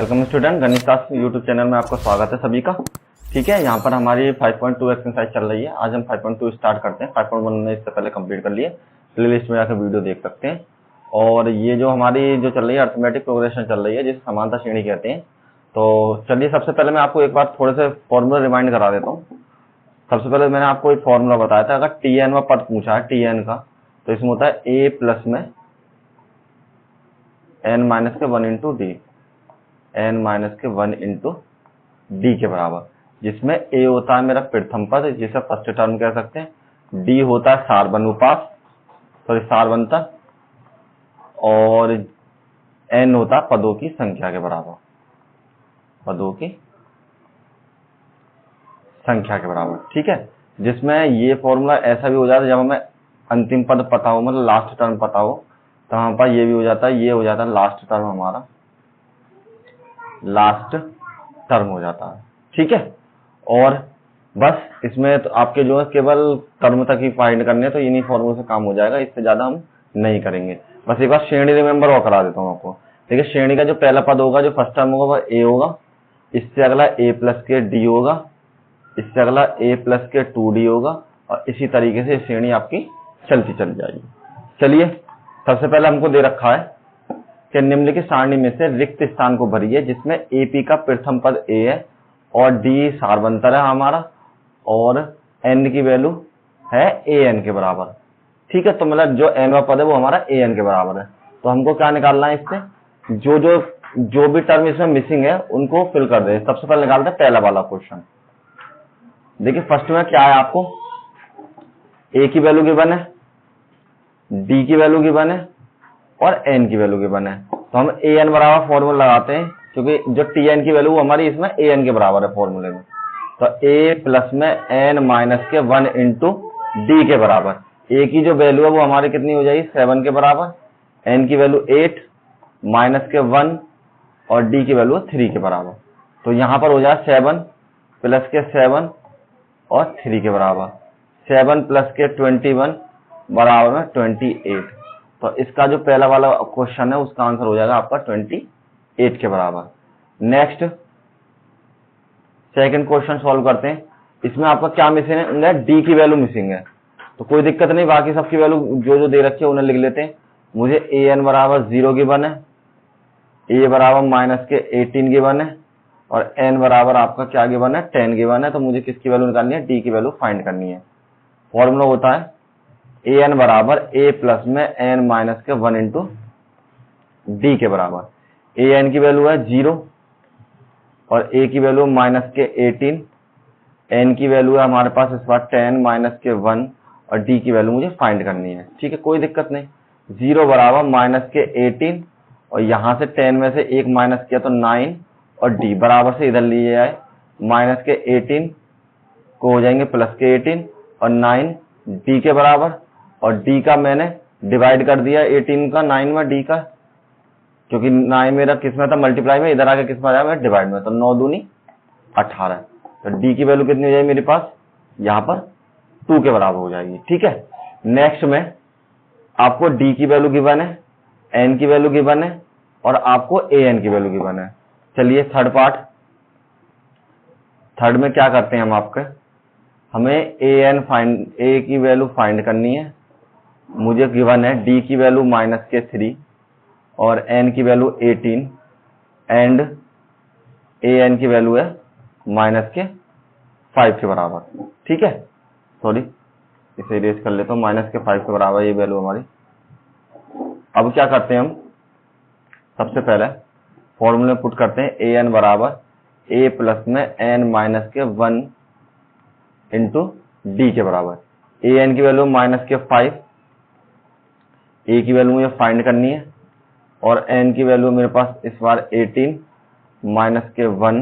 Welcome student, गणित शास्त्र YouTube channel में आपका स्वागत है सभी का। ठीक है, यहाँ पर हमारी 5.2 एक्सरसाइज चल रही है। आज हम 5.2 स्टार्ट करते हैं। 5.1 हमने इससे पहले कंप्लीट कर लिए, प्लेलिस्ट में जाकर वीडियो देख सकते हैं। और ये जो हमारी जो चल रही है अर्थमेटिक प्रोग्रेशन चल रही है, जिसे समानता श्रेणी कहते हैं। तो चलिए, सबसे पहले मैं आपको एक बार थोड़े से फॉर्मूला रिमाइंड करा देता हूँ। सबसे पहले मैंने आपको एक फॉर्मूला बताया था, अगर Tn में पद पूछा है Tn का, तो इसमें होता है a प्लस में n माइनस के 1 इंटू डी, n माइनस के 1 इंटू डी के बराबर, जिसमें a होता है मेरा प्रथम पद, जिसे फर्स्ट टर्म कह सकते हैं। d होता है सारबंता, और n होता है पदों की संख्या के बराबर, पदों की संख्या के बराबर। ठीक है, जिसमें ये फॉर्मूला ऐसा भी हो जाता है जब हमें अंतिम पद पता हो, मतलब लास्ट टर्म पता हो, तो हमारे पास ये भी हो जाता है, ये हो जाता है लास्ट टर्म, हमारा लास्ट टर्म हो जाता है। ठीक है, और बस इसमें तो आपके जो है केवल टर्म तक ही फाइंड करने हैं, तो इन्हीं फॉर्मूले से काम हो जाएगा, इससे ज्यादा हम नहीं करेंगे। बस एक बार श्रेणी रिमेंबर और करा देता हूँ आपको। देखिए, श्रेणी का जो पहला पद होगा, जो फर्स्ट टर्म होगा, वह a होगा, इससे अगला a प्लस के d होगा, इससे अगला a प्लस के 2d होगा, और इसी तरीके से श्रेणी आपकी चलती चल जाएगी। चलिए, सबसे पहले हमको दे रखा है कि निम्नलिखित सारणी में से रिक्त स्थान को भरिए, जिसमें AP का प्रथम पद a है और d सारबंतर है हमारा, और n की वैल्यू है an के बराबर। ठीक है, तो मतलब जो n पद है वो हमारा an के बराबर है। तो हमको क्या निकालना है इससे, जो भी टर्म इसमें मिसिंग है उनको फिल कर दे। सबसे पहले निकालते हैं पहला वाला क्वेश्चन। देखिए, फर्स्ट में क्या है, आपको a की वैल्यू गिवन है, d की वैल्यू गिवन है, और n की वैल्यू गिवन है। तो हम an बराबर फॉर्मूला लगाते हैं, क्योंकि जो Tn की वैल्यू हमारी इसमें an के बराबर है फॉर्मूले में। तो a प्लस में n माइनस के 1 इंटू डी के बराबर। a की जो वैल्यू है वो हमारी कितनी हो जाएगी, 7 के बराबर, n की वैल्यू 8 माइनस के 1, और d की वैल्यू 3 के बराबर। तो यहाँ पर हो जाए 7 प्लस के 7 और 3 के बराबर, 7 प्लस के 21 बराबर में 28। तो इसका जो पहला वाला क्वेश्चन है उसका आंसर हो जाएगा आपका 28 के बराबर। नेक्स्ट सेकंड क्वेश्चन सॉल्व करते हैं। इसमें आपका क्या मिसिंग है, डी की वैल्यू मिसिंग है, तो कोई दिक्कत नहीं, बाकी सबकी वैल्यू जो दे रखी है उन्हें लिख लेते हैं। मुझे an बराबर 0 गिवन है, a बराबर माइनस के 18 गिवन है, और n बराबर आपका क्या गिवन है, 10 गिवन है। तो मुझे किसकी वैल्यू निकालनी है, डी की वैल्यू फाइंड करनी है। फॉर्मूला होता है an बराबर a प्लस में n माइनस के 1 इंटू डी के बराबर। an की वैल्यू है 0, और a की वैल्यू माइनस के 18, n की वैल्यू है हमारे पास इस बार 10 माइनस के 1, और d की वैल्यू मुझे फाइंड करनी है। ठीक है, कोई दिक्कत नहीं। 0 बराबर माइनस के 18, और यहां से 10 में से 1 माइनस किया तो 9, और d बराबर से इधर लिए आए, माइनस के 18 को हो जाएंगे प्लस के 18, और 9 d के बराबर, और d का मैंने डिवाइड कर दिया 18 का 9 में, d का, क्योंकि 9 मेरा किसमें था, मल्टीप्लाई में, इधर आके किसमें आ जाएगा, डिवाइड में, तो 9 दूनी 18। तो d की वैल्यू कितनी हो जाएगी मेरे पास, यहाँ पर 2 के बराबर हो जाएगी। ठीक है, नेक्स्ट में आपको d की वैल्यू गिवन है, n की वैल्यू गिवन है, और आपको an की वैल्यू गिवन है। चलिए थर्ड पार्ट, थर्ड में क्या करते हैं हम, हमें a की वैल्यू फाइंड करनी है। मुझे गिवन है d की वैल्यू माइनस के 3, और n की वैल्यू 18, एंड an की वैल्यू है माइनस के 5 के बराबर। ठीक है, सॉरी इसे इरेज कर लेता हूँ, माइनस के 5 के बराबर ये वैल्यू हमारी। अब क्या करते हैं हम, सबसे पहले फॉर्मूले में पुट करते हैं an बराबर a प्लस में n माइनस के 1 इंटू डी के बराबर। an की वैल्यू माइनस के 5, a की वैल्यू मुझे फाइंड करनी है, और n की वैल्यू मेरे पास इस बार 18 माइनस के 1,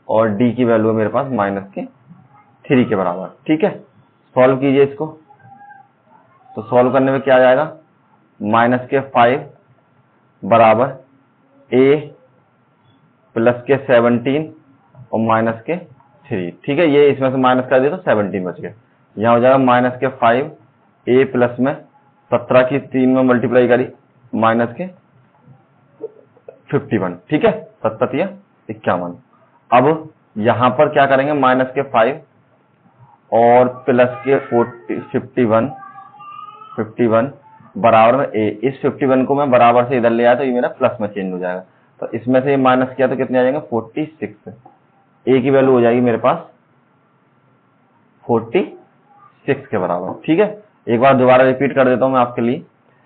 और d की वैल्यू मेरे पास माइनस के 3 के बराबर। ठीक है, सॉल्व कीजिए इसको। तो सॉल्व करने में क्या आ जाएगा, माइनस के 5 बराबर a प्लस के 17 और माइनस के 3। ठीक है, ये इसमें से माइनस कर दिया तो 17 बच गए। यहाँ हो जाएगा माइनस के 5, a प्लस में 17 की 3 में मल्टीप्लाई करी, माइनस के 51। ठीक है, 57 51। अब यहां पर क्या करेंगे, माइनस के 5 और प्लस के 51 बराबर में ए। इस 51 को मैं बराबर से इधर ले आया तो ये मेरा प्लस में चेंज हो जाएगा। तो इसमें से ये माइनस किया तो कितने आ जाएंगे 46। ए की वैल्यू हो जाएगी मेरे पास 46 के बराबर। ठीक है, एक बार दोबारा रिपीट कर देता हूं मैं आपके लिए।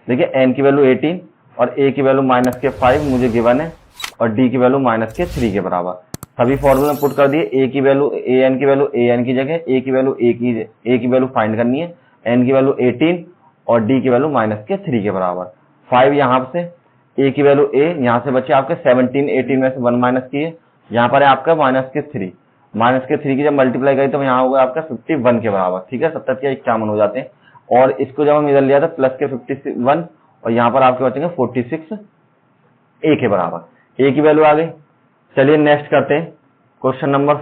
देखिए एन की वैल्यू 18 और ए की वैल्यू माइनस के 5 मुझे गिवन है और डी की वैल्यू माइनस के 3 के बराबर। सभी फॉर्मूला पुट कर दिए। ए की वैल्यू ए एन की वैल्यू ए एन की जगह, ए की वैल्यू ए की वैल्यू फाइंड करनी है, एन की वैल्यू 18 और डी की वैल्यू माइनस के 3 के बराबर। 5 यहाँ से, ए की वैल्यू ए, यहाँ से बचे आपके 17 18 में से 1 माइनस किए, यहाँ पर है आपका माइनस के 3। माइनस के 3 की जब मल्टीप्लाई करी तो यहाँ होगा आपका 51 के बराबर। ठीक है, 70 51 हो जाते हैं। और इसको जब हम इधर लिया था प्लस के 51 और यहाँ पर आपके बचेंगे 46 ए के बराबर। ए की वैल्यू आ गई। चलिए नेक्स्ट करते हैं क्वेश्चन नंबर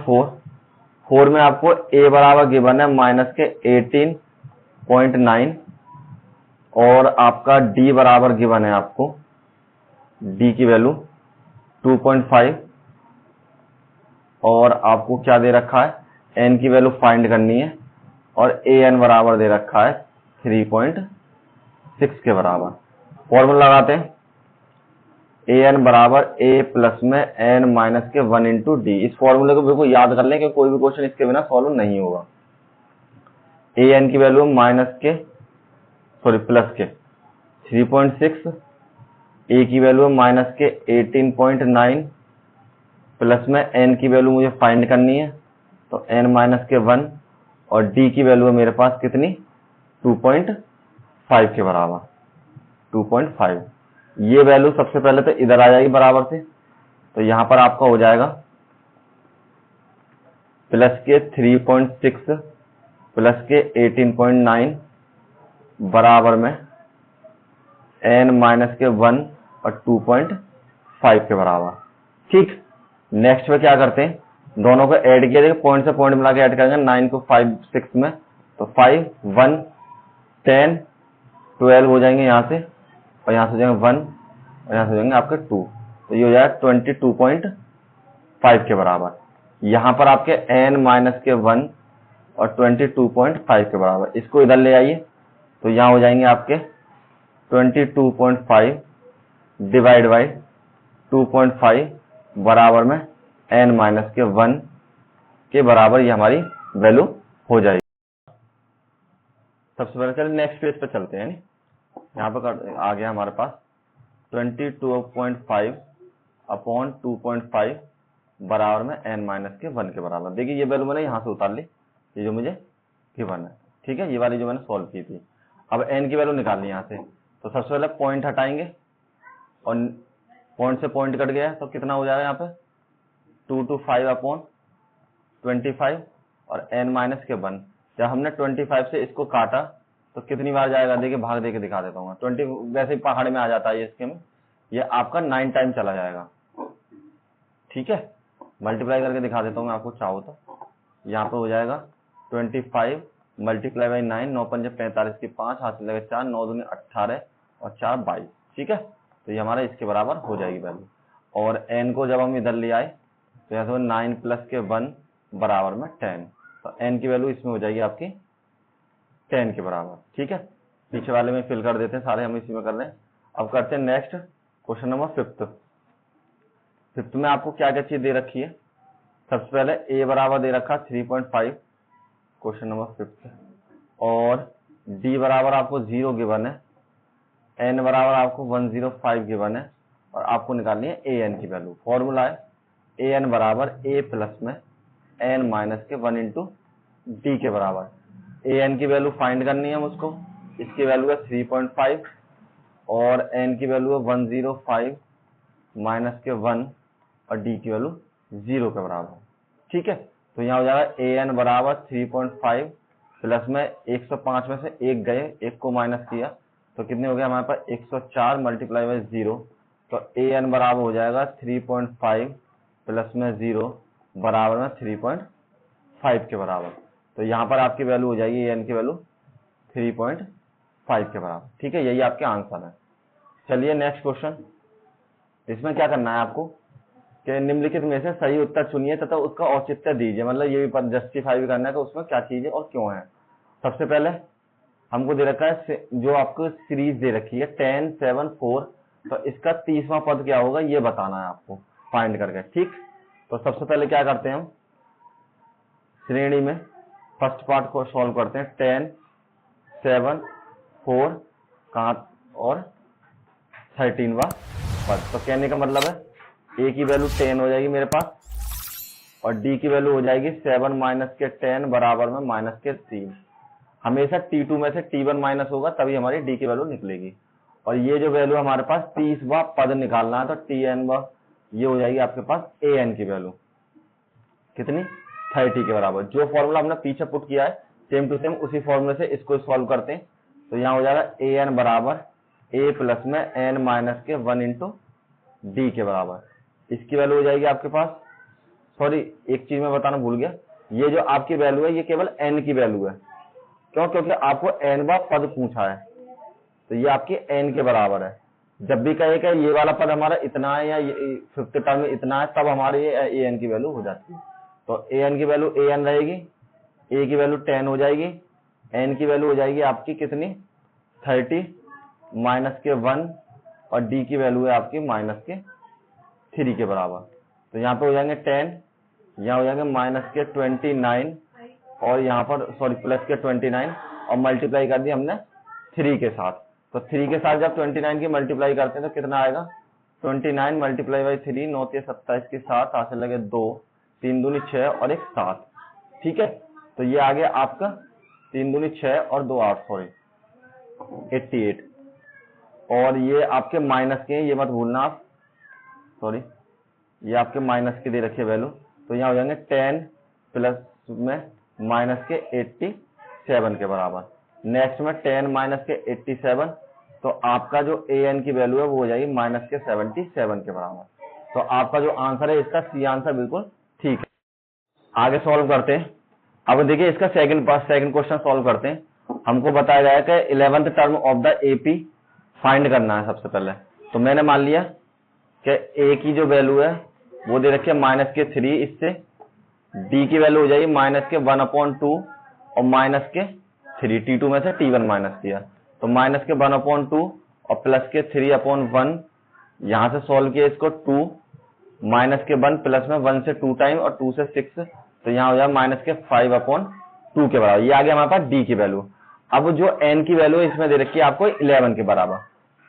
4 में आपको ए बराबर गिवन है माइनस के 18.9 और आपका डी बराबर गिवन है आपको, डी की वैल्यू 2.5 और आपको क्या दे रखा है, एन की वैल्यू फाइंड करनी है और ए एन बराबर दे रखा है 3.6 के बराबर। फॉर्मूला लगाते हैं, ए एन बराबर ए प्लस में एन माइनस के 1 इंटू डी। इस फॉर्मूले को बिल्कुल याद कर लें कि कोई भी क्वेश्चन इसके बिना सॉल्व नहीं होगा। ए एन की वैल्यू प्लस के 3.6, ए की वैल्यू माइनस के 18.9 प्लस में एन की वैल्यू मुझे फाइंड करनी है तो एन माइनस के 1 और डी की वैल्यू है मेरे पास कितनी 2.5 के बराबर 2.5। ये वैल्यू सबसे पहले तो इधर आ जाएगी बराबर से, तो यहां पर आपका हो जाएगा प्लस के 3.6 प्लस के 18.9 बराबर में एन माइनस के 1 और 2.5 के बराबर। ठीक, नेक्स्ट में क्या करते हैं, दोनों को ऐड किया जाएगा, पॉइंट से पॉइंट मिला के ऐड करेंगे 9 को 5 6 में, तो 5 1 10 12 हो जाएंगे यहाँ से और यहाँ से हो जाएंगे 1 और यहाँ से हो जाएंगे आपके 2, तो ये हो जाएगा 22.5 के बराबर। यहाँ पर आपके n माइनस के 1 और 22.5 के बराबर, इसको इधर ले आइए तो यहाँ हो जाएंगे आपके 22.5 डिवाइड बाई 2.5 बराबर में n माइनस के 1 के बराबर ये हमारी वैल्यू हो जाएगी। सबसे पहले चलिए नेक्स्ट पेज पे चलते हैं। यहाँ पर आ गया हमारे पास 22.5 अपॉन 2.5 बराबर में n माइनस के 1 के बराबर। देखिए ये वैल्यू मैंने यहाँ से उतार ली, ये जो मुझे गिवन है। ठीक है, ये वाली जो मैंने सॉल्व की थी। अब n की वैल्यू निकालनी यहाँ से, तो सबसे पहले पॉइंट हटाएंगे और पॉइंट से पॉइंट कट गया तो कितना हो जाएगा यहाँ पे 2 to 5 अपॉन 25 और n माइनस के 1। जब हमने 25 से इसको काटा तो कितनी बार जाएगा, देखिए भाग देके दिखा देता हूँ। 20 वैसे ही पहाड़ में आ जाता है इसके में, ये आपका 9 टाइम चला जाएगा। ठीक है, मल्टीप्लाई करके दिखा देता हूँ मैं आपको चाहो तो। यहाँ पे हो जाएगा 25 मल्टीप्लाई बाई 9, 9 पंजे 45 की 5 हाथ लगे 4, 9 दूनी 18 और 4 22। ठीक है, तो ये हमारा इसके बराबर हो जाएगी वैल्यू। और n को जब हम इधर ले आए तो यहाँ से 9 प्लस के 1 बराबर में 10, तो n की वैल्यू इसमें हो जाएगी आपकी 10 के बराबर। ठीक है, पीछे वाले में फिल कर देते हैं, सारे हम इसी में कर रहे हैं। अब करते हैं नेक्स्ट क्वेश्चन नंबर 5 में आपको क्या क्या चीज दे रखी है। सबसे पहले a बराबर दे रखा 3.5 क्वेश्चन नंबर 5 और d बराबर आपको 0 गिवन है, n बराबर आपको 105 गिवन है और आपको निकालनी है an की वैल्यू। फॉर्मूला है an बराबर a प्लस में n माइनस के 1 इंटू डी के बराबर। an की वैल्यू फाइंड करनी है मुझको, इसकी वैल्यू है 3.5 और n की वैल्यू है 105 माइनस के 1 और d की वैल्यू 0 के बराबर। ठीक है, तो यहाँ हो जाएगा an बराबर 3.5 प्लस में 105 में से एक गए, एक को माइनस किया तो कितने हो गया हमारे पास 104 मल्टीप्लाई बाई 0, तो an बराबर हो जाएगा 3.5 प्लस में 0 बराबर में 3.5 के बराबर। तो यहाँ पर आपकी वैल्यू हो जाएगी an की वैल्यू 3.5 के बराबर। ठीक है, यही आपके आंसर है। चलिए नेक्स्ट क्वेश्चन, इसमें क्या करना है आपको कि निम्नलिखित में से सही उत्तर चुनिए तथा उसका औचित्य दीजिए, मतलब ये भी जस्टिफाई भी करना है तो उसमें क्या चीज है और क्यों है। सबसे पहले हमको दे रखा है जो आपको सीरीज दे रखी है 10 7 4, तो इसका 30वां पद क्या होगा ये बताना है आपको फाइंड करके। ठीक, तो सबसे पहले क्या करते हैं हम श्रेणी में फर्स्ट पार्ट को सॉल्व करते हैं। 10 7 4 कहाँ और 13वां पद। तो कहने का मतलब है ए की वैल्यू 10 हो जाएगी मेरे पास और डी की वैल्यू हो जाएगी 7 माइनस के 10 बराबर में माइनस के 3। हमेशा T2 में से T1 माइनस होगा तभी हमारी डी की वैल्यू निकलेगी। और ये जो वैल्यू हमारे पास 30वां पद निकालना है तो TN ये हो जाएगी आपके पास AN की वैल्यू कितनी 30 के बराबर। जो फॉर्मूला हमने पीछे पुट किया है सेम टू सेम उसी फॉर्मूले से इसको सॉल्व करते हैं। तो यहाँ हो जाएगा AN बराबर A प्लस में N माइनस के 1 इंटू डी के बराबर। इसकी वैल्यू हो जाएगी आपके पास, सॉरी एक चीज मैं बताना भूल गया, ये जो आपकी वैल्यू है ये केवल N की वैल्यू है। क्यों? क्योंकि आपको N वां पद पूछा है तो ये आपके N के बराबर है। जब भी कहे कि ये वाला पद हमारा इतना है या फिफ्थ टर्म में इतना है तब हमारी ये AN की वैल्यू हो जाती है। तो AN की वैल्यू AN रहेगी, A की वैल्यू 10 हो जाएगी, N की वैल्यू हो जाएगी आपकी कितनी 30 माइनस के 1 और D की वैल्यू है आपकी माइनस के 3 के बराबर। तो यहाँ पे हो जाएंगे 10, यहाँ हो जाएंगे माइनस के 29 और यहाँ पर सॉरी प्लस के 29 और मल्टीप्लाई कर दी हमने 3 के साथ। तो 3 के साथ जब 29 की मल्टीप्लाई करते हैं तो कितना आएगा 29 मल्टीप्लाई बाई 3 9 के 27 के साथ आसे लगे 2 3 दूनी 6 और 1 7। ठीक है, तो ये आ गया आपका 3 दूनी 6 और 2 8 सॉरी 88। और ये आपके माइनस के हैं ये मत भूलना आप, सॉरी ये आपके माइनस के दे रखिए वैल्यू। तो यहाँ हो जाएंगे 10 प्लस में माइनस के 87 के बराबर। नेक्स्ट में 10 माइनस के 87 तो आपका जो AN की वैल्यू है वो हो जाएगी माइनस के 77 के बराबर। तो आपका जो आंसर है इसका सी आंसर बिल्कुल ठीक है। आगे सॉल्व करते हैं। अब देखिए इसका सेकंड क्वेश्चन सॉल्व करते हैं। हमको बताया गया है कि 11th term of the AP find करना है सबसे पहले। तो मैंने मान लिया कि A की जो वैल्यू है वो दे रखी है माइनस के 3, इससे D की वैल्यू हो जाएगी माइनस के 1/2 और माइनस के 3, T2 में से T1 माइनस किया तो माइनस के 1/2 और प्लस के 3/1। यहां से सॉल्व किया इसको 2 माइनस के 1 प्लस में 1 से 2 टाइम और 2 से 6 तो यहाँ हो जाएगा माइनस के 5/2 के बराबर। ये आ गया हमारे पास D की वैल्यू। अब जो N की वैल्यू है इसमें दे रखी है आपको 11 के बराबर।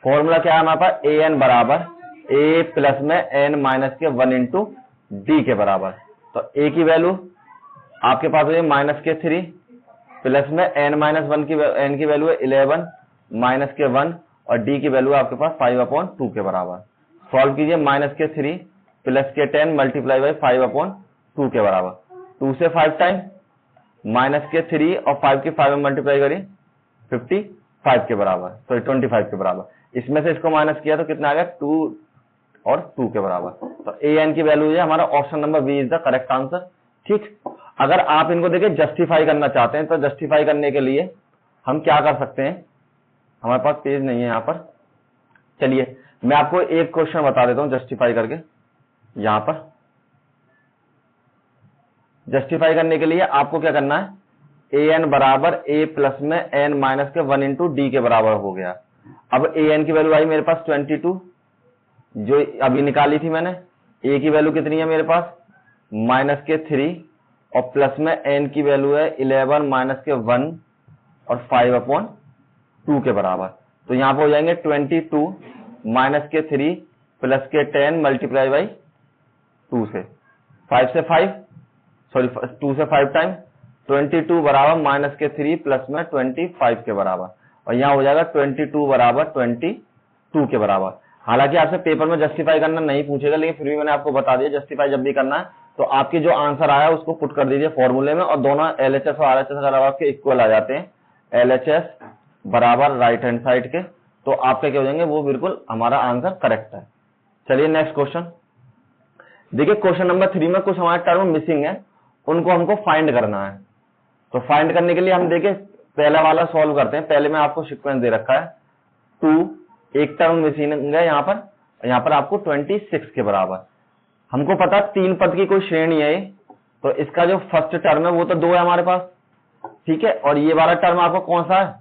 फॉर्मूला क्या है हमारे पास AN बराबर A प्लस में N माइनस के 1 इंटू D के बराबर। तो A की वैल्यू आपके पास हो जाएगी माइनस के 3 प्लस में N माइनस 1 की N की वैल्यू है 11 माइनस के 1 और D की वैल्यू है आपके पास 5/2 के बराबर। सॉल्व कीजिए माइनस के 3 प्लस के 10 मल्टीप्लाई बाई 5/2 के बराबर। 2 से 5 टाइम माइनस के 3 और 5 के 5 में मल्टीप्लाई करिए 55 के बराबर, सॉरी 25 के बराबर। इसमें से इसको माइनस किया तो कितना आ गया 2 और 2 के बराबर। तो AN की वैल्यू है हमारा option number B is the correct answer. ठीक, अगर आप इनको देखिए जस्टिफाई करना चाहते हैं तो जस्टिफाई करने के लिए हम क्या कर सकते हैं, हमारे पास पेज नहीं है यहाँ पर। चलिए मैं आपको एक क्वेश्चन बता देता हूँ जस्टिफाई करके। यहाँ पर जस्टिफाई करने के लिए आपको क्या करना है AN बराबर A प्लस में N माइनस के 1 इंटू D के बराबर हो गया। अब AN की वैल्यू आई मेरे पास 22 जो अभी निकाली थी मैंने। A की वैल्यू कितनी है मेरे पास माइनस के 3 और प्लस में N की वैल्यू है 11 माइनस के 1 और 5/2 के बराबर। तो यहाँ पे हो जाएंगे 22 माइनस के 3 प्लस के 10 मल्टीप्लाई बाई 2 से 5 से 5 सॉरी 2 से 5 टाइम 22 बराबर माइनस के 3 प्लस में 25 के बराबर और यहाँ हो जाएगा 22 बराबर 22 के बराबर। हालांकि आपसे पेपर में जस्टिफाई करना नहीं पूछेगा लेकिन फिर भी मैंने आपको बता दिया जस्टिफाई जब भी करना है तो आपके जो आंसर आया उसको पुट कर दीजिए फॉर्मूले में और दोनों LHS और RHS अगर आपके इक्वल आ जाते हैं LHS बराबर राइट हैंड साइड के तो आपके क्या हो जाएंगे वो बिल्कुल हमारा आंसर करेक्ट है। चलिए नेक्स्ट क्वेश्चन देखिए। क्वेश्चन नंबर 3 में कुछ हमारे टर्म मिसिंग है उनको हमको फाइंड करना है। तो फाइंड करने के लिए हम देखें पहला वाला सॉल्व करते हैं। पहले में आपको सीक्वेंस दे रखा है 2 एक टर्म मिसिंग है यहाँ पर आपको 26 के बराबर। हमको पता 3 पद की कोई श्रेणी है, तो इसका जो फर्स्ट टर्म है वो तो 2 है हमारे पास, ठीक है। और ये वाला टर्म आपको कौन सा है,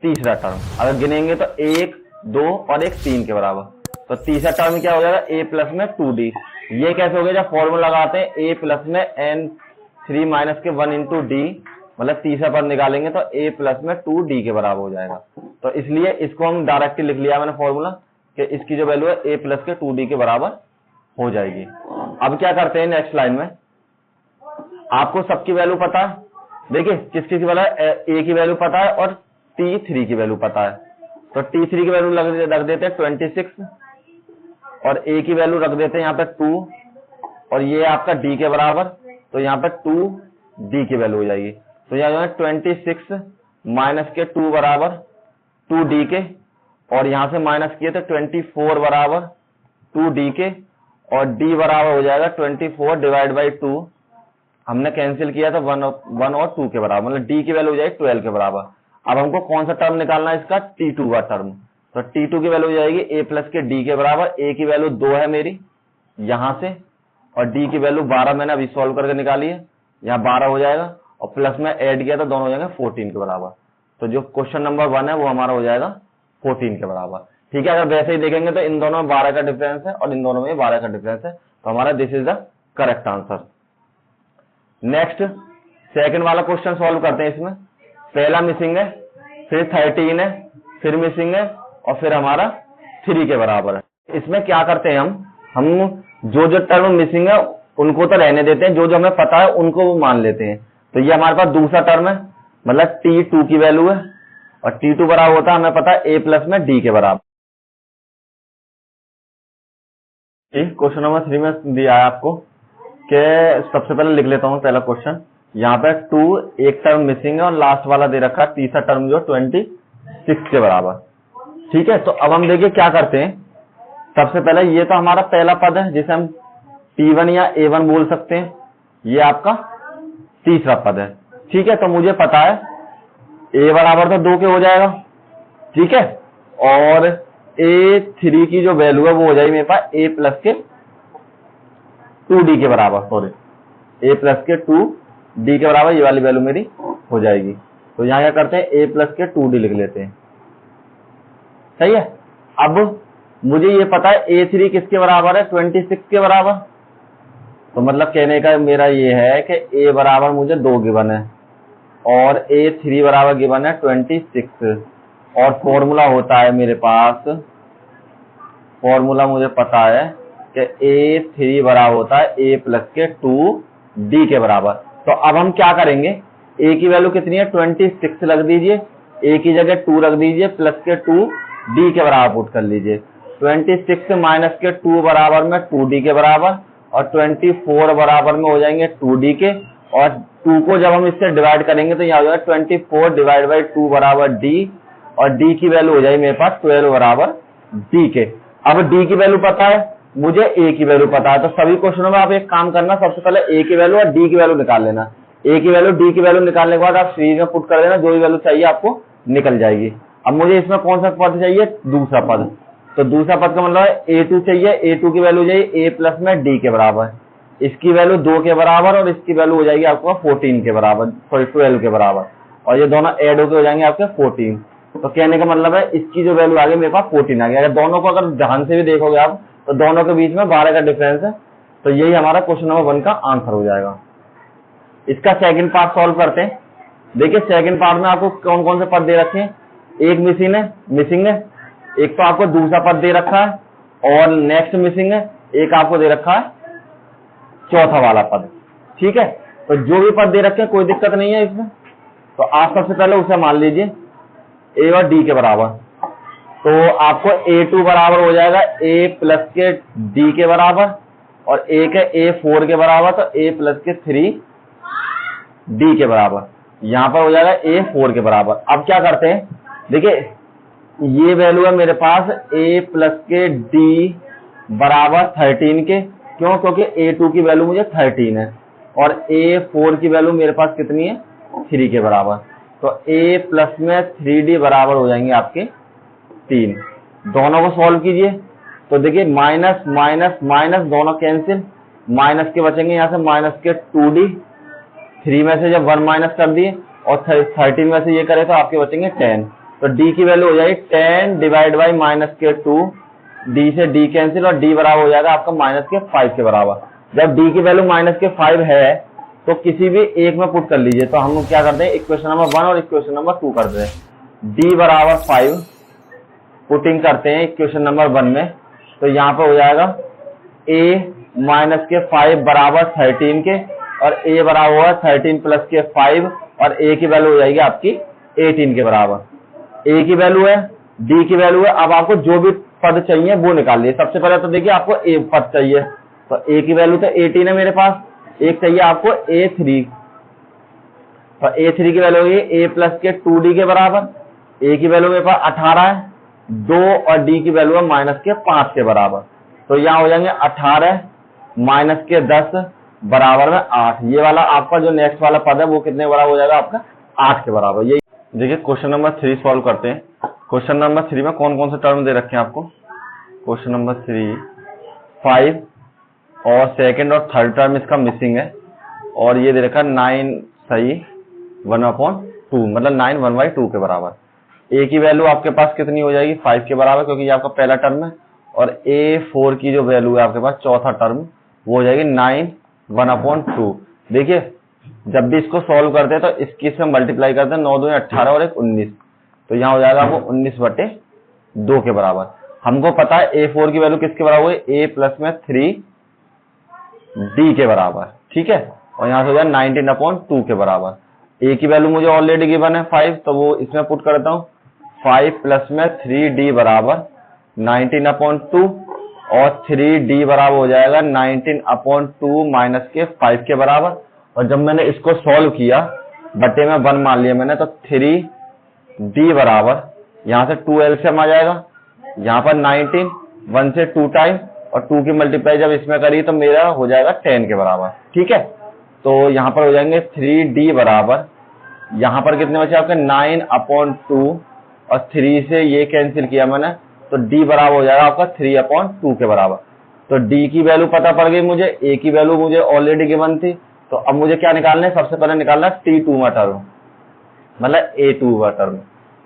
तीसरा टर्म। अगर गिनेंगे तो 1, 2 और 1 3 के बराबर, तो तीसरा टर्म क्या हो जाएगा, a प्लस में 2d। ये कैसे हो गया, जब फॉर्मूला लगाते हैं a प्लस में n3 माइनस के 1 इंटू डी, मतलब तीसरा पद निकालेंगे तो a प्लस में 2d के बराबर हो जाएगा। तो इसलिए इसको हम डायरेक्टली लिख लिया मैंने फॉर्मूला कि इसकी जो वैल्यू है a प्लस के 2d के बराबर हो जाएगी। अब क्या करते हैं नेक्स्ट लाइन में, आपको सबकी वैल्यू पता है, देखिए किसकी की वैल्यू, a की वैल्यू पता है और t3 की वैल्यू पता है, तो t3 की वैल्यू रख देते हैं 26 और a की वैल्यू रख देते हैं यहाँ पे 2 और ये आपका d के बराबर, तो यहाँ पे 2d की वैल्यू हो जाएगी। तो यहाँ जो है 26 माइनस के 2 बराबर 2d के, और यहाँ से माइनस किए तो 24 बराबर 2d के, और d बराबर हो जाएगा 24 डिवाइड बाई 2, हमने कैंसिल किया था 1 और 2 के बराबर, मतलब d की वैल्यू हो जाएगी 12 के बराबर। अब हमको कौन सा टर्म निकालना है, इसका t2 का टर्म, तो t2 की वैल्यू हो जाएगी a प्लस के d के बराबर। a की वैल्यू 2 है मेरी यहां से, और d की वैल्यू 12 मैंने अभी सॉल्व करके निकाली है, यहाँ 12 हो जाएगा, और प्लस में ऐड किया तो दोनों हो जाएंगे 14 के बराबर। तो जो क्वेश्चन नंबर 1 है वो हमारा हो जाएगा 14 के बराबर, ठीक है। अगर वैसे ही देखेंगे तो इन दोनों में 12 का डिफरेंस है और इन दोनों में 12 का डिफरेंस है, तो हमारा this is the correct answer. Next second वाला क्वेश्चन सॉल्व करते हैं। इसमें पहला मिसिंग है, फिर 13 है, फिर मिसिंग है, और फिर हमारा 3 के बराबर है। इसमें क्या करते हैं, हम जो टर्म मिसिंग है उनको तो रहने देते हैं, जो हमें पता है उनको वो मान लेते हैं। तो ये हमारे पास दूसरा टर्म है, मतलब t2 की वैल्यू है, और t2 बराबर होता है हमें पता है a प्लस में d के बराबर। क्वेश्चन नंबर 3 में दिया है आपको कि सबसे पहले लिख लेता हूं पहला क्वेश्चन। यहाँ पे 2 एक टर्म मिसिंग है और लास्ट वाला दे रखा है तीसरा टर्म जो 26 के बराबर, ठीक है। तो अब हम देखिए क्या करते हैं। सबसे पहले ये तो हमारा पहला पद है जिसे हम T1 या A1 बोल सकते हैं, ये आपका तीसरा पद है, ठीक है। तो मुझे पता है a बराबर तो 2 के हो जाएगा, ठीक है, और a3 की जो वैल्यू है वो हो जाएगी मेरे पास a प्लस के 2d के बराबर, सॉरी a प्लस के 2d के बराबर, ये वाली वैल्यू मेरी हो जाएगी। तो यहाँ क्या करते हैं, a प्लस के 2d लिख लेते हैं, सही है। अब मुझे ये पता है a3 किसके बराबर है, 26 के बराबर। तो मतलब कहने का मेरा ये है कि a बराबर मुझे 2 गिवन है और a3 बराबर गिवन है 26, और फॉर्मूला होता है मेरे पास, फॉर्मूला मुझे पता है कि a3 बराबर होता है a प्लस के 2d के बराबर। तो अब हम क्या करेंगे, a की वैल्यू कितनी है 26 रख दीजिए, a की जगह 2 रख दीजिए, प्लस के 2d के बराबर पुट कर लीजिए। 26 माइनस के 2 बराबर में 2d के बराबर, और 24 बराबर में हो जाएंगे 2d के, और 2 को जब हम इससे डिवाइड करेंगे तो यहाँ हो जाएगा 24 डिवाइड बाई 2 बराबर d, और d की वैल्यू हो जाएगी मेरे पास 12 बराबर d के। अब d की वैल्यू पता है मुझे, a की वैल्यू पता है, तो सभी क्वेश्चनों में आप एक काम करना, सबसे पहले a की वैल्यू और d की वैल्यू निकाल लेना। a की वैल्यू d की वैल्यू निकालने के बाद आप सीरीज में पुट कर देना, जो भी वैल्यू चाहिए आपको निकल जाएगी। अब मुझे इसमें कौन सा पद चाहिए, दूसरा पद, तो दूसरा पद का मतलब है a2 चाहिए, a2 की वैल्यू हो जाएगी a प्लस में d के बराबर, इसकी वैल्यू 2 के बराबर, और इसकी वैल्यू हो जाएगी आपको 14 के बराबर, सॉरी 12 के बराबर, और ये दोनों ऐड होकर हो जाएंगे आपके 14। तो कहने का मतलब है इसकी जो वैल्यू आ गई मेरे पास 14 आ गया। अगर दोनों को अगर ध्यान से भी देखोगे आप तो दोनों के बीच में 12 का डिफरेंस है, तो यही हमारा क्वेश्चन नंबर 1 का आंसर हो जाएगा। इसका सेकंड पार्ट सॉल्व करते हैं। देखिए सेकंड पार्ट में आपको कौन कौन से पद दे रखे हैं, एक मिसिंग है, एक तो आपको दूसरा पद दे रखा है, और नेक्स्ट मिसिंग है, एक आपको दे रखा है चौथा वाला पद, ठीक है। तो जो भी पद दे रखे हैं कोई दिक्कत नहीं है इसमें, तो आप सबसे पहले उसे मान लीजिए a और d के बराबर। तो आपको a2 बराबर हो जाएगा a प्लस के d के बराबर, और एक है a 4 के बराबर, तो a प्लस के 3d के बराबर, यहां पर हो जाएगा a 4 के बराबर। अब क्या करते हैं, देखिए ये वैल्यू है मेरे पास a प्लस के d बराबर 13 के, क्यों, क्योंकि a2 की वैल्यू मुझे 13 है, और a4 की वैल्यू मेरे पास कितनी है 3 के बराबर। तो a प्लस में 3d बराबर हो जाएंगे आपके 3। दोनों को सॉल्व कीजिए, तो देखिए माइनस माइनस माइनस दोनों कैंसिल, माइनस के बचेंगे यहाँ से माइनस के 2d, 3 में से जब 1 माइनस कर दिए और 13 में से ये करे तो आपके बचेंगे 10। तो d की वैल्यू हो जाएगी 10 डिवाइड बाई माइनस के 2, d से d कैंसिल और d बराबर हो जाएगा आपका माइनस के 5 के बराबर। जब d की वैल्यू माइनस के 5 है तो किसी भी एक में पुट कर लीजिए। तो हम लोग क्या करते हैं, इक्वेशन नंबर 1 और इक्वेशन नंबर 2 करते हैं। d बराबर 5 पुटिंग करते हैं इक्वेशन नंबर 1 में, तो यहाँ पे हो जाएगा a माइनस के 5 बराबर 13 के, और a बराबर होगा 13 प्लस के 5, और a की वैल्यू हो जाएगी आपकी 18 के बराबर। a की वैल्यू है, d की वैल्यू है। अब आपको जो भी पद चाहिए वो निकाल लिए। सबसे पहले तो देखिए आपको a पद चाहिए, तो a की वैल्यू तो 18 है मेरे पास, एक चाहिए आपको a3, तो a3 की वैल्यू होगी a प्लस के 2d के बराबर। a की वैल्यू मेरे पास 18 है, 2, और d की वैल्यू है माइनस के 5 के बराबर। तो यहाँ हो जाएंगे 18 माइनस के 10 बराबर में 8। ये वाला आपका जो नेक्स्ट वाला पद है वो कितने बराबर हो जाएगा आपका 8 के बराबर। ये देखिए क्वेश्चन नंबर 3 सॉल्व करते हैं। क्वेश्चन नंबर 3 में कौन कौन से टर्म दे रखे हैं आपको। क्वेश्चन नंबर 3 5 और सेकंड और थर्ड टर्म इसका मिसिंग है, और ये दे रखा है 9 सही 1/2, मतलब 9 1/2 के बराबर। a की वैल्यू आपके पास कितनी हो जाएगी 5 के बराबर, क्योंकि ये आपका पहला टर्म है, और a4 की जो वैल्यू है आपके पास चौथा टर्म वो हो जाएगी 9 1/2। देखिए जब भी इसको सॉल्व करते हैं तो इसकी से मल्टीप्लाई करते हैं, 9 2 18 और 1 19, तो यहाँ हो जाएगा आपको 19/2 के बराबर। हमको पता है a4 की वैल्यू किसके बराबर हुई, a प्लस में 3d के बराबर, ठीक है, और यहाँ से हो जाए 19/2 के बराबर। a की वैल्यू मुझे ऑलरेडी गिवन है 5, तो वो इसमें पुट करता हूँ, 5 प्लस में 3d बराबर 19/2, और 3d बराबर हो जाएगा 19/2 माइनस के 5 के बराबर। और जब मैंने इसको सॉल्व किया बटे में 1 मान लिया मैंने, तो 3d बराबर यहाँ से 2 एलसीएम आ जाएगा, यहाँ पर 19 1 से 2 टाइम, और 2 की मल्टीप्लाई जब इसमें करी तो मेरा हो जाएगा 10 के बराबर, ठीक है। तो यहाँ पर हो जाएंगे 3d बराबर, यहाँ पर कितने बचे आपके 9/2, और 3 से ये कैंसिल किया मैंने, तो d बराबर हो जाएगा आपका 3/2 के बराबर। तो d की वैल्यू पता पड़ गई मुझे, a की वैल्यू मुझे ऑलरेडी गिवन थी, तो अब मुझे क्या निकालना है, सबसे पहले निकालना है t2 टर्म, मतलब a2 टर्म।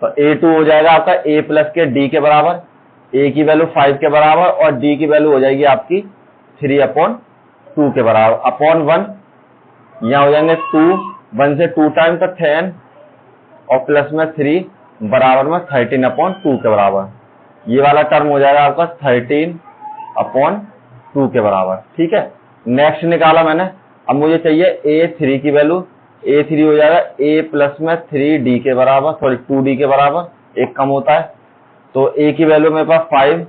तो a2 हो जाएगा आपका a प्लस के d के बराबर, a की वैल्यू 5 के बराबर, और d की वैल्यू हो जाएगी आपकी 3/2 के बराबर, अपॉन 1, यहाँ हो जाएंगे 2, 1 से 2 टाइम तो 10, और प्लस में 3 बराबर में 13/2 के बराबर। ये वाला टर्म हो जाएगा आपका 13/2 के बराबर, ठीक है। नेक्स्ट निकाला मैंने, अब मुझे चाहिए a3 की वैल्यू, a3 हो जाएगा a प्लस में 3d के बराबर, सॉरी 2d के बराबर, एक कम होता है, तो a की वैल्यू मेरे पास 5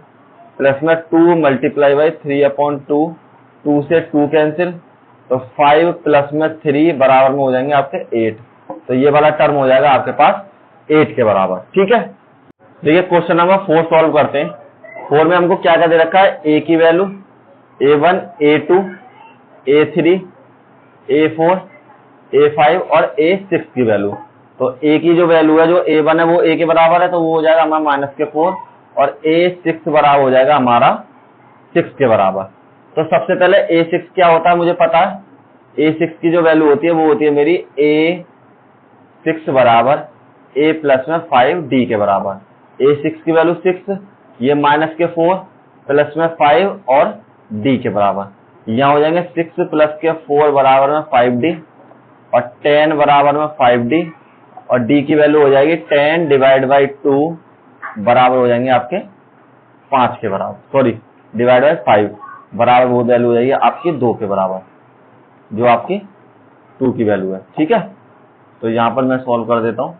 प्लस में 2 मल्टीप्लाई बाई 3/2, 2 से 2 कैंसिल, तो 5 प्लस में 3 बराबर में हो जाएंगे आपके 8। तो ये वाला टर्म हो जाएगा आपके पास 8 के बराबर, ठीक है। देखिए क्वेश्चन नंबर 4 सॉल्व करते हैं। 4 में हमको क्या क्या दे रखा है, a की value a1 a2 a3 a4 a5 और a6 की वैल्यू। तो a की जो वैल्यू है, जो a1 है वो a के बराबर है, तो वो हो जाएगा हमारा माइनस के 4, और a6 बराबर हो जाएगा हमारा 6 के बराबर। तो सबसे पहले a6 क्या होता है मुझे पता है, a6 की जो वैल्यू होती है वो होती है मेरी a6 बराबर a प्लस में 5d के बराबर। a6 की वैल्यू 6, ये माइनस के 4 प्लस में 5 और d के बराबर। यहाँ हो जाएंगे 6 प्लस के 4 बराबर में 5d, और 10 बराबर में 5d, और d की वैल्यू हो जाएगी 10 डिवाइड बाई 2 बराबर हो जाएंगे आपके 5 के बराबर, सॉरी डिवाइड बाई 5 बराबर वो वैल्यू हो जाएगी आपकी 2 के बराबर, जो आपकी 2 की वैल्यू है, ठीक है। तो यहाँ पर मैं सॉल्व कर देता हूँ,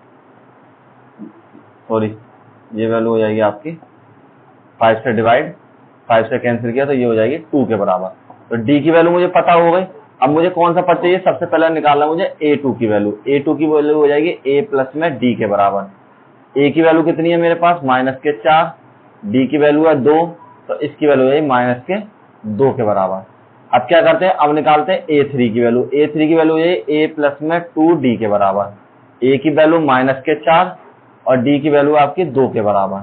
सॉरी ये वैल्यू हो जाएगी आपकी 5 से डिवाइड, 5 से कैंसिल किया तो ये हो जाएगी 2 के बराबर। तो d की वैल्यू मुझे पता हो गई। अब मुझे कौन सा पद चाहिए, सबसे पहले निकालना मुझे a2 की वैल्यू। a2 की वैल्यू हो जाएगी a प्लस में d के बराबर। a की वैल्यू कितनी है मेरे पास, माइनस के 4, d की वैल्यू है 2, तो इसकी वैल्यू है माइनस के 2 के बराबर। अब क्या करते हैं, अब निकालते हैं a3 की वैल्यू। a3 की वैल्यू है a प्लस में 2d के बराबर। a की वैल्यू माइनस के 4 और d की वैल्यू आपकी 2 के बराबर।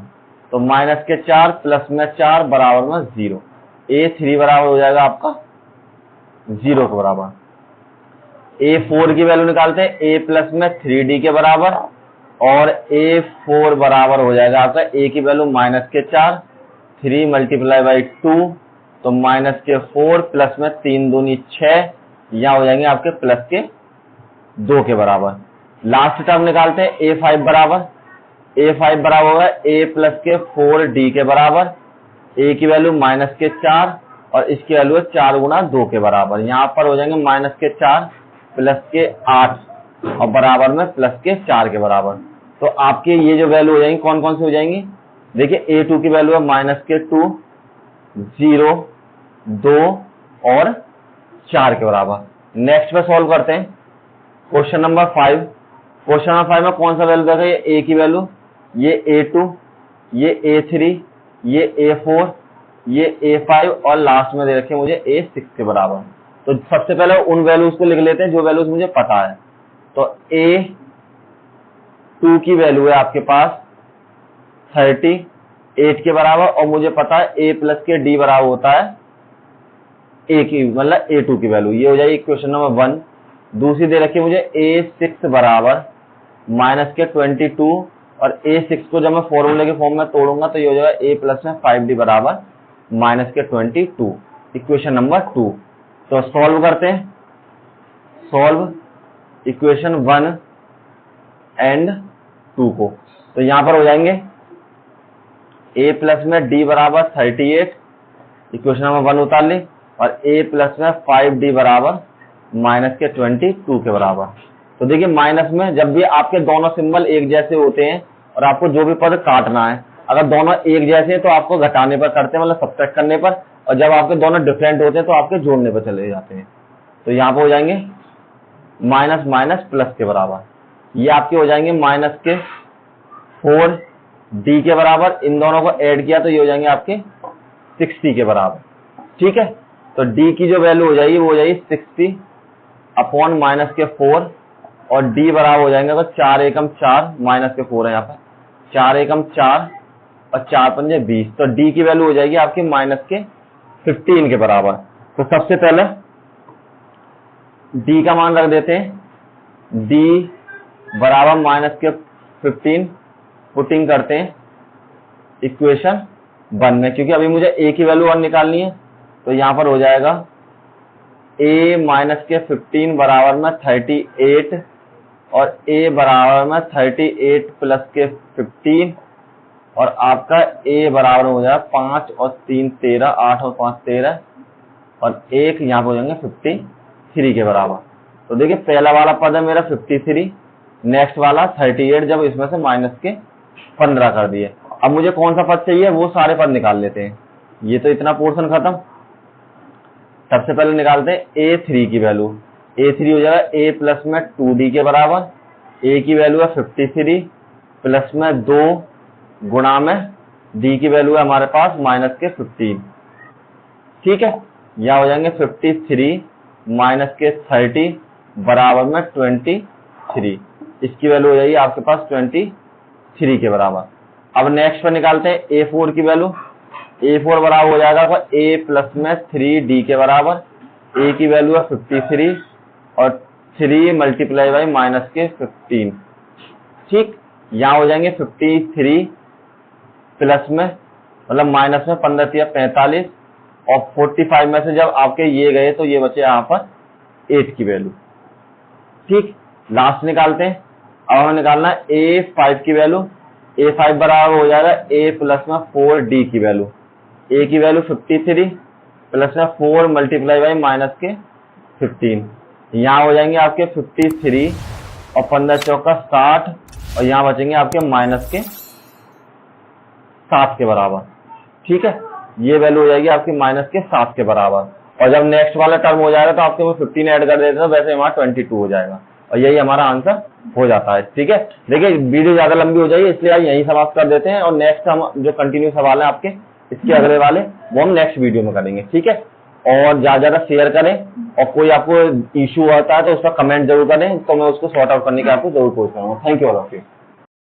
तो -4 प्लस में 4 बराबर में 0। A3 बराबर हो जाएगा आपका 0 के बराबर। A4 की वैल्यू निकालते हैं, A प्लस में 3D के बराबर, और A4 बराबर हो जाएगा आपका A की वैल्यू -4, 3 मल्टीप्लाई बाई 2, तो -4 प्लस में 3 दूनी 6, यहाँ हो जाएंगे आपके प्लस के 2 के बराबर। लास्ट टर्म निकालते हैं, A5 बराबर होगा A प्लस के 4D के बराबर। A की वैल्यू -4 और इसकी वैल्यू है 4 गुना 2 के बराबर। यहाँ पर हो जाएंगे -4 प्लस के 8 और बराबर में प्लस के 4 के बराबर। तो आपके ये जो वैल्यू हो जाएंगी कौन कौन सी हो जाएंगी, देखिए A2 की वैल्यू है -2, 0, 2 और 4 के बराबर। नेक्स्ट पे सॉल्व करते हैं क्वेश्चन नंबर 5। क्वेश्चन नंबर 5 में कौन सा वैल्यू देखा, ये A की वैल्यू, ये A2, ये A3, ये A4, ये A5 और लास्ट में दे रखे मुझे A6 के बराबर। तो सबसे पहले उन वैल्यूज को लिख लेते हैं जो वैल्यूज मुझे पता है। तो A2 की वैल्यू है आपके पास 38 के बराबर, और मुझे पता है A प्लस के D बराबर होता है A की, मतलब A2 की वैल्यू, ये हो जाएगी इक्वेशन नंबर 1। दूसरी दे रखी मुझे A6 बराबर -22, और A6 को जब मैं फॉर्मूले के फॉर्म में तोड़ूंगा तो ये हो जाएगा A प्लस में 5D बराबर -22, इक्वेशन नंबर 2। तो सॉल्व करते हैं, सॉल्व इक्वेशन 1 एंड 2 को। तो यहां पर हो जाएंगे A प्लस में D बराबर 38, इक्वेशन नंबर 1 उतार ली, और A प्लस में 5D बराबर -22 के बराबर। तो देखिए माइनस में जब भी आपके दोनों सिंबल एक जैसे होते हैं और आपको जो भी पद काटना है, अगर दोनों एक जैसे हैं तो आपको घटाने पर करते हैं, मतलब सब्ट्रैक्ट करने पर, और जब आपके दोनों डिफरेंट होते हैं तो आपके जोड़ने पर चले जाते हैं। तो यहाँ पे हो जाएंगे माइनस माइनस प्लस के बराबर, ये आपके हो जाएंगे माइनस के 4D के बराबर। इन दोनों को ऐड किया तो ये हो जाएंगे आपके 60 के बराबर। ठीक है, तो D की जो वैल्यू हो जाएगी वो हो जाएगी 60 अपॉन माइनस के 4, और D बराबर हो जाएंगे तो 4 एकम 4, माइनस के 4 है यहाँ पर, 4 एकम 4 और 4 पंजे 20। तो D की वैल्यू हो जाएगी आपकी माइनस के 15 के बराबर। तो सबसे पहले D का मान रख देते हैं, D बराबर माइनस के 15 पुटिंग करते हैं इक्वेशन 1 में, क्योंकि अभी मुझे A की वैल्यू 1 निकालनी है। तो यहां पर हो जाएगा A माइनस के 15 बराबर में 38, और A बराबर में 38 प्लस के 15, और आपका A बराबर हो जाएगा 5 और 3 13, 8 और 5 13, और 1 यहाँ पर हो जाएंगे 53 के बराबर। तो देखिए पहला वाला पद है मेरा 53, नेक्स्ट वाला 38, जब इसमें से माइनस के 15 कर दिए। अब मुझे कौन सा पद चाहिए, वो सारे पद निकाल लेते हैं। ये तो इतना पोर्शन खत्म। सबसे पहले निकालते हैं A3 की वैल्यू। A3 हो जाएगा A प्लस में 2D के बराबर। A की वैल्यू है 53 प्लस में 2 गुणा में D की वैल्यू है हमारे पास माइनस के 15। ठीक है, यह हो जाएंगे 53 माइनस के 30 बराबर में 23। इसकी वैल्यू हो जाएगी आपके पास 23 के बराबर। अब नेक्स्ट पर निकालते हैं A4 की वैल्यू। A4 बराबर हो जाएगा A प्लस में 3D के बराबर। A की वैल्यू है 53 और 3 मल्टीप्लाई बाई माइनस के 15। ठीक, यहाँ हो जाएंगे 53 प्लस में, मतलब माइनस में 15 या 45, और 45 में से जब आपके ये गए तो ये बचे यहाँ पर 8 की वैल्यू। ठीक, लास्ट निकालते हैं। अब हमें निकालना है A5 की वैल्यू। A5 बराबर हो जाएगा A प्लस में 4D की वैल्यू। A की वैल्यू 53 प्लस में 4 मल्टीप्लाई बाई माइनस के 15। यहाँ हो जाएंगे आपके 53 और 15 चौका 60, और यहाँ बचेंगे आपके माइनस के 7 के बराबर। ठीक है, ये वैल्यू हो जाएगी आपकी माइनस के 7 के बराबर। और जब नेक्स्ट वाला टर्म हो जाएगा तो आपके वो 15 ऐड कर देते हैं, वैसे हमारा 22 हो जाएगा, और यही हमारा आंसर हो जाता है। ठीक है, देखिए वीडियो ज्यादा लंबी हो जाएगी इसलिए यही समाप्त कर देते हैं, और नेक्स्ट हम जो कंटिन्यू सवाल है आपके इसके अगले वाले वो हम नेक्स्ट वीडियो में करेंगे। ठीक है, और ज्यादा शेयर करें, और कोई आपको इश्यू आता है तो उसका कमेंट जरूर करें, तो मैं उसको सॉर्ट आउट करने की आपको जरूर कोशिश करूंगा। Thank you all of you.